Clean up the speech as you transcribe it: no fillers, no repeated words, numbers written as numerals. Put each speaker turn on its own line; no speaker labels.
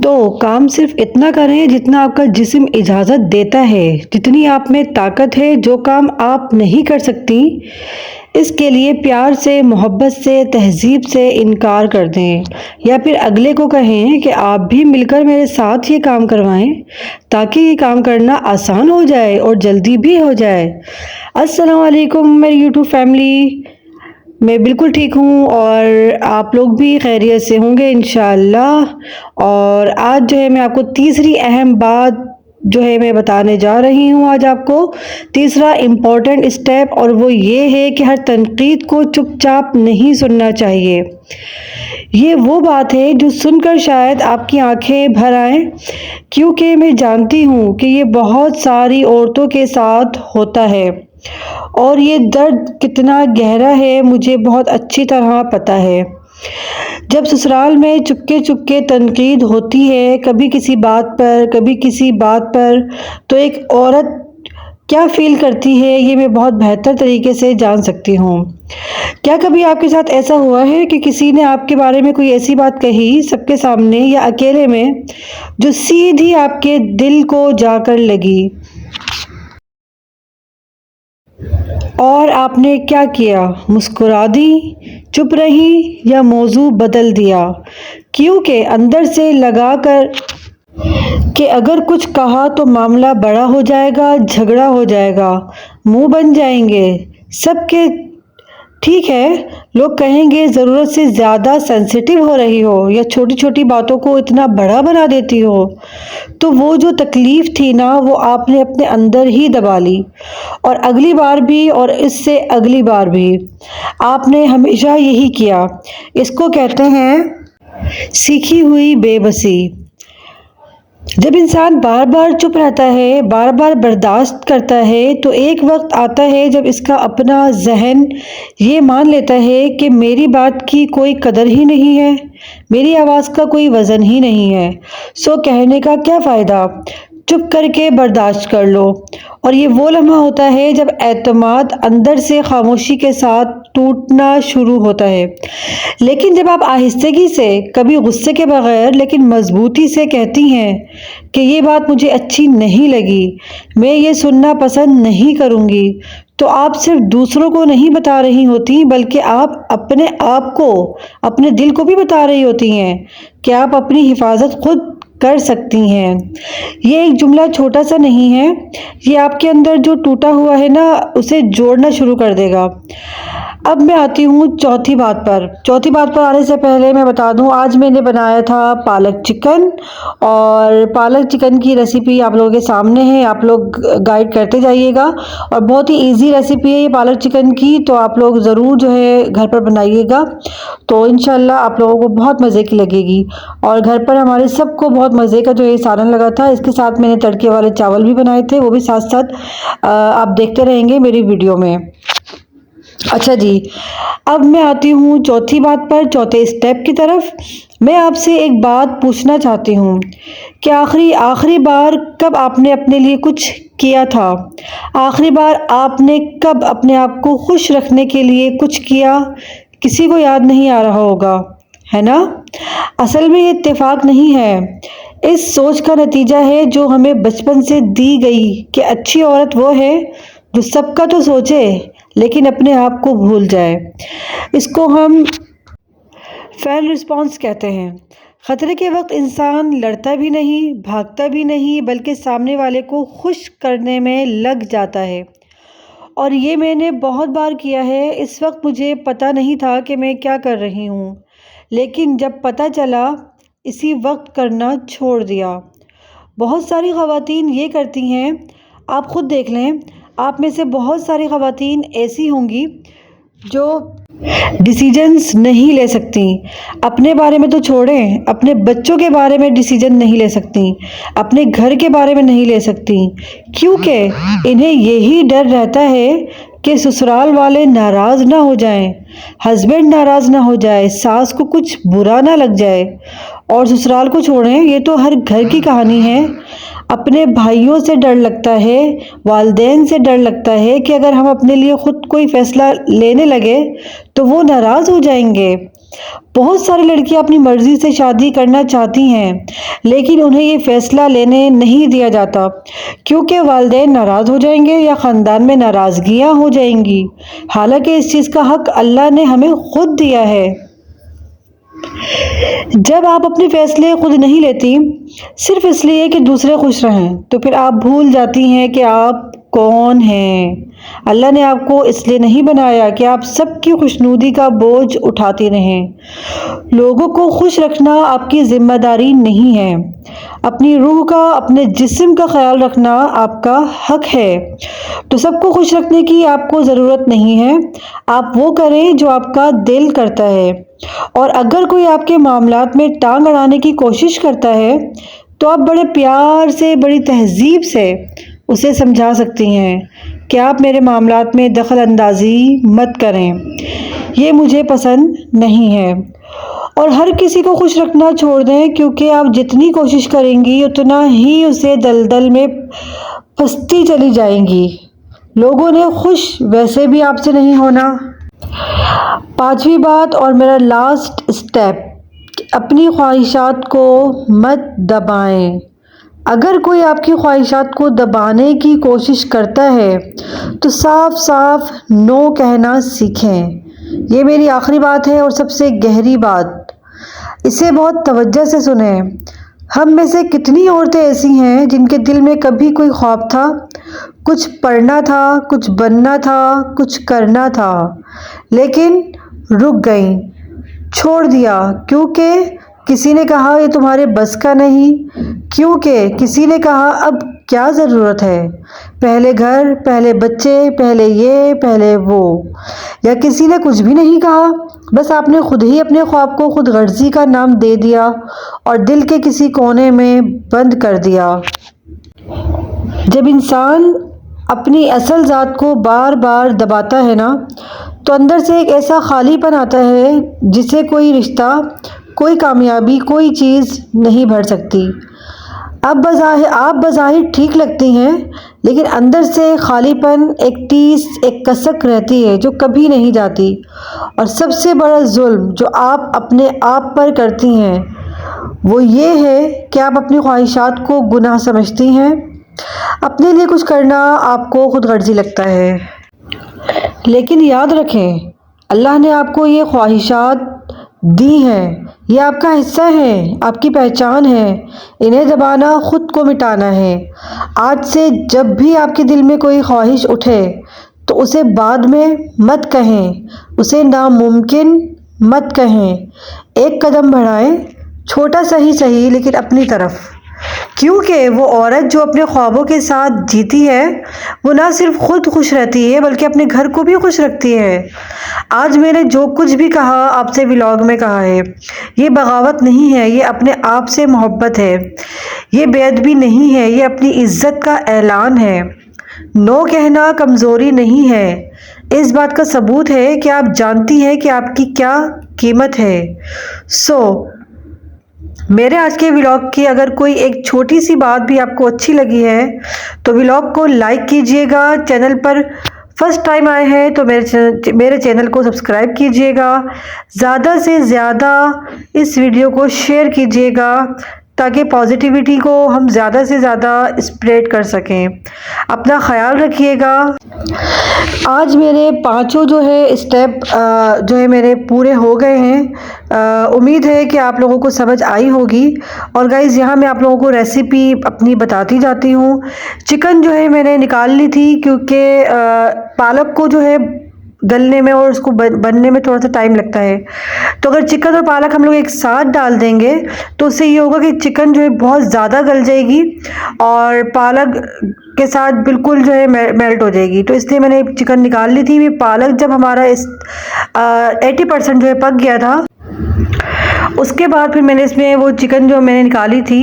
تو کام صرف اتنا کریں جتنا آپ کا جسم اجازت دیتا ہے، جتنی آپ میں طاقت ہے۔ جو کام آپ نہیں کر سکتی اس کے لیے پیار سے، محبت سے، تہذیب سے انکار کر دیں، یا پھر اگلے کو کہیں کہ آپ بھی مل کر میرے ساتھ یہ کام کروائیں تاکہ یہ کام کرنا آسان ہو جائے اور جلدی بھی ہو جائے۔ السلام علیکم میری یوٹیوب فیملی، میں بالکل ٹھیک ہوں اور آپ لوگ بھی خیریت سے ہوں گے انشاءاللہ۔ اور آج جو ہے میں آپ کو تیسری اہم بات جو ہے میں بتانے جا رہی ہوں آج آپ کو، تیسرا امپورٹنٹ اسٹیپ، اور وہ یہ ہے کہ ہر تنقید کو چپ چاپ نہیں سننا چاہیے۔ یہ وہ بات ہے جو سن کر شاید آپ کی آنکھیں بھر آئیں، کیونکہ میں جانتی ہوں کہ یہ بہت ساری عورتوں کے ساتھ ہوتا ہے، اور یہ درد کتنا گہرا ہے مجھے بہت اچھی طرح پتہ ہے۔ جب سسرال میں چپکے چپکے تنقید ہوتی ہے، کبھی کسی بات پر، کبھی کسی بات پر، تو ایک عورت کیا فیل کرتی ہے یہ میں بہت بہتر طریقے سے جان سکتی ہوں۔ کیا کبھی آپ کے ساتھ ایسا ہوا ہے کہ کسی نے آپ کے بارے میں کوئی ایسی بات کہی سب کے سامنے یا اکیلے میں جو سیدھی آپ کے دل کو جا کر لگی، اور آپ نے کیا کیا؟ مسکرا دی، چپ رہی، یا موضوع بدل دیا؟ کیونکہ اندر سے لگا کر کہ اگر کچھ کہا تو معاملہ بڑا ہو جائے گا، جھگڑا ہو جائے گا، منہ بن جائیں گے سب کے۔ ٹھیک ہے، لوگ کہیں گے ضرورت سے زیادہ سینسیٹیو ہو رہی ہو، یا چھوٹی چھوٹی باتوں کو اتنا بڑا بنا دیتی ہو۔ تو وہ جو تکلیف تھی نا، وہ آپ نے اپنے اندر ہی دبا لی، اور اگلی بار بھی اور اس سے اگلی بار بھی آپ نے ہمیشہ یہی کیا۔ اس کو کہتے ہیں سیکھی ہوئی بے بسی۔ جب انسان بار بار چپ رہتا ہے، بار بار برداشت کرتا ہے، تو ایک وقت آتا ہے جب اس کا اپنا ذہن یہ مان لیتا ہے کہ میری بات کی کوئی قدر ہی نہیں ہے، میری آواز کا کوئی وزن ہی نہیں ہے، سو کہنے کا کیا فائدہ، چپ کر کے برداشت کر لو۔ اور یہ وہ لمحہ ہوتا ہے جب اعتماد اندر سے خاموشی کے ساتھ ٹوٹنا شروع ہوتا ہے۔ لیکن جب آپ آہستگی سے، کبھی غصے کے بغیر لیکن مضبوطی سے کہتی ہیں کہ یہ بات مجھے اچھی نہیں لگی، میں یہ سننا پسند نہیں کروں گی، تو آپ صرف دوسروں کو نہیں بتا رہی ہوتی، بلکہ آپ اپنے آپ کو، اپنے دل کو بھی بتا رہی ہوتی ہیں کہ آپ اپنی حفاظت خود کر سکتی ہیں۔ یہ ایک جملہ چھوٹا سا نہیں ہے، یہ آپ کے اندر جو ٹوٹا ہوا ہے نا اسے جوڑنا شروع کر دے گا۔ اب میں آتی ہوں چوتھی بات پر۔ چوتھی بات پر آنے سے پہلے میں بتا دوں، آج میں نے بنایا تھا پالک چکن، اور پالک چکن کی ریسیپی آپ لوگوں کے سامنے ہے، آپ لوگ گائیڈ کرتے جائیے گا، اور بہت ہی ایزی ریسیپی ہے یہ پالک چکن کی، تو آپ لوگ ضرور جو ہے گھر پر بنائیے گا، تو انشاءاللہ آپ لوگوں کو بہت مزے کی لگے گی۔ اور گھر پر ہمارے سب کو بہت مزے کا جو یہ سالن لگا تھا، اس کے ساتھ میں نے تڑکے والے چاول بھی بنائے تھے، وہ بھی ساتھ ساتھ آپ دیکھتے رہیں گے میری ویڈیو میں۔ اچھا جی، اب میں آتی ہوں چوتھی بات پر، چوتھے اسٹیپ کی طرف۔ میں آپ سے ایک بات پوچھنا چاہتی ہوں کہ آخری بار کب آپ نے اپنے لیے کچھ کیا تھا؟ آخری بار آپ نے کب اپنے آپ کو خوش رکھنے کے لیے کچھ کیا؟ کسی کو یاد نہیں آ رہا ہوگا، ہے نا؟ اصل میں یہ اتفاق نہیں ہے، اس سوچ کا نتیجہ ہے جو ہمیں بچپن سے دی گئی کہ اچھی عورت وہ ہے جو سب کا تو سوچے لیکن اپنے آپ کو بھول جائے۔ اس کو ہم فیل رسپانس کہتے ہیں۔ خطرے کے وقت انسان لڑتا بھی نہیں، بھاگتا بھی نہیں، بلکہ سامنے والے کو خوش کرنے میں لگ جاتا ہے، اور یہ میں نے بہت بار کیا ہے۔ اس وقت مجھے پتہ نہیں تھا کہ میں کیا کر رہی ہوں، لیکن جب پتہ چلا اسی وقت کرنا چھوڑ دیا۔ بہت ساری خواتین یہ کرتی ہیں، آپ خود دیکھ لیں، آپ میں سے بہت ساری خواتین ایسی ہوں گی جو ڈیسیجنز نہیں لے سکتی، اپنے بارے میں تو چھوڑیں، اپنے بچوں کے بارے میں ڈیسیجن نہیں لے سکتی، اپنے گھر کے بارے میں نہیں لے سکتی، کیونکہ انہیں یہی ڈر رہتا ہے کہ سسرال والے ناراض نہ ہو جائیں، ہسبینڈ ناراض نہ ہو جائے، ساس کو کچھ برا نہ لگ جائے۔ اور سسرال کو چھوڑیں، یہ تو ہر گھر کی کہانی ہے۔ اپنے بھائیوں سے ڈر لگتا ہے، والدین سے ڈر لگتا ہے کہ اگر ہم اپنے لیے خود کوئی فیصلہ لینے لگے تو وہ ناراض ہو جائیں گے، بہت ساری لڑکیاں اپنی مرضی سے شادی کرنا چاہتی ہیں لیکن انہیں یہ فیصلہ لینے نہیں دیا جاتا کیونکہ والدین ناراض ہو جائیں گے یا خاندان میں ناراضگیاں ہو جائیں گی، حالانکہ اس چیز کا حق اللہ نے ہمیں خود دیا ہے۔ جب آپ اپنے فیصلے خود نہیں لیتی صرف اس لیے کہ دوسرے خوش رہیں تو پھر آپ بھول جاتی ہیں کہ آپ کون ہیں۔ اللہ نے آپ کو اس لیے نہیں بنایا کہ آپ سب کی خوشنودی کا بوجھ اٹھاتی رہیں۔ لوگوں کو خوش رکھنا آپ کی ذمہ داری نہیں ہے، اپنی روح کا، اپنے جسم کا خیال رکھنا آپ کا حق ہے۔ تو سب کو خوش رکھنے کی آپ کو ضرورت نہیں ہے، آپ وہ کریں جو آپ کا دل کرتا ہے، اور اگر کوئی آپ کے معاملات میں ٹانگ اڑانے کی کوشش کرتا ہے تو آپ بڑے پیار سے، بڑی تہذیب سے اسے سمجھا سکتی ہیں کہ آپ میرے معاملات میں دخل اندازی مت کریں، یہ مجھے پسند نہیں ہے۔ اور ہر کسی کو خوش رکھنا چھوڑ دیں کیونکہ آپ جتنی کوشش کریں گی اتنا ہی اسے دلدل میں پھنستی چلی جائیں گی۔ لوگوں نے خوش ویسے بھی آپ سے نہیں ہونا۔ پانچویں بات اور میرا لاسٹ اسٹیپ، اپنی خواہشات کو مت دبائیں۔ اگر کوئی آپ کی خواہشات کو دبانے کی کوشش کرتا ہے تو صاف صاف نو کہنا سیکھیں۔ یہ میری آخری بات ہے اور سب سے گہری بات، اسے بہت توجہ سے سنیں۔ ہم میں سے کتنی عورتیں ایسی ہیں جن کے دل میں کبھی کوئی خواب تھا، کچھ پڑھنا تھا، کچھ بننا تھا، کچھ کرنا تھا، لیکن رک گئیں، چھوڑ دیا کیونکہ کسی نے کہا یہ تمہارے بس کا نہیں، کیونکہ کسی نے کہا اب کیا ضرورت ہے، پہلے گھر، پہلے بچے، پہلے یہ، پہلے وہ، یا کسی نے کچھ بھی نہیں کہا، بس آپ نے خود ہی اپنے خواب کو خود غرضی کا نام دے دیا اور دل کے کسی کونے میں بند کر دیا۔ جب انسان اپنی اصل ذات کو بار بار دباتا ہے نا تو اندر سے ایک ایسا خالی پن آتا ہے جسے کوئی رشتہ، کوئی کامیابی، کوئی چیز نہیں بھر سکتی۔ آپ بظاہر ٹھیک لگتی ہیں لیکن اندر سے خالی پن، ایک ٹیس، ایک کسک رہتی ہے جو کبھی نہیں جاتی۔ اور سب سے بڑا ظلم جو آپ اپنے آپ پر کرتی ہیں وہ یہ ہے کہ آپ اپنی خواہشات کو گناہ سمجھتی ہیں۔ اپنے لیے کچھ کرنا آپ کو خود غرضی لگتا ہے، لیکن یاد رکھیں اللہ نے آپ کو یہ خواہشات دی ہیں، یہ آپ کا حصہ ہیں، آپ کی پہچان ہے، انہیں دبانا خود کو مٹانا ہے۔ آج سے جب بھی آپ کے دل میں کوئی خواہش اٹھے تو اسے بعد میں مت کہیں، اسے ناممکن مت کہیں، ایک قدم بڑھائیں، چھوٹا سا ہی صحیح لیکن اپنی طرف، کیونکہ وہ عورت جو اپنے خوابوں کے ساتھ جیتی ہے وہ نہ صرف خود خوش رہتی ہے بلکہ اپنے گھر کو بھی خوش رکھتی ہے۔ آج میں نے جو کچھ بھی کہا آپ سے ولاگ میں کہا ہے، یہ بغاوت نہیں ہے، یہ اپنے آپ سے محبت ہے، یہ بے ادبی نہیں ہے، یہ اپنی عزت کا اعلان ہے۔ نو کہنا کمزوری نہیں ہے، اس بات کا ثبوت ہے کہ آپ جانتی ہیں کہ آپ کی کیا قیمت ہے۔ میرے آج کے ولاگ کی اگر کوئی ایک چھوٹی سی بات بھی آپ کو اچھی لگی ہے تو ولاگ کو لائک کیجئے گا، چینل پر فرسٹ ٹائم آئے ہیں تو میرے چینل کو سبسکرائب کیجئے گا، زیادہ سے زیادہ اس ویڈیو کو شیئر کیجئے گا تاکہ پازیٹیوٹی کو ہم زیادہ سے زیادہ اسپریڈ کر سکیں۔ اپنا خیال رکھیے گا۔ آج میرے پانچوں جو ہے اسٹیپ جو ہے میرے پورے ہو گئے ہیں، امید ہے کہ آپ لوگوں کو سمجھ آئی ہوگی۔ اور گائز یہاں میں آپ لوگوں کو ریسیپی اپنی بتاتی جاتی ہوں۔ چکن جو ہے میں نے نکال لی تھی کیونکہ پالک کو جو ہے گلنے میں اور اس کو بننے میں تھوڑا سا ٹائم لگتا ہے، تو اگر چکن اور پالک ہم لوگ ایک ساتھ ڈال دیں گے تو اس سے یہ ہوگا کہ چکن جو ہے بہت زیادہ گل جائے گی اور پالک کے ساتھ بالکل جو ہے میلٹ ہو جائے گی، تو اس لیے میں نے چکن نکال لی تھی۔ پالک جب ہمارا 80% جو ہے پک گیا تھا، اس کے بعد پھر میں نے اس میں وہ چکن جو میں نے نکالی تھی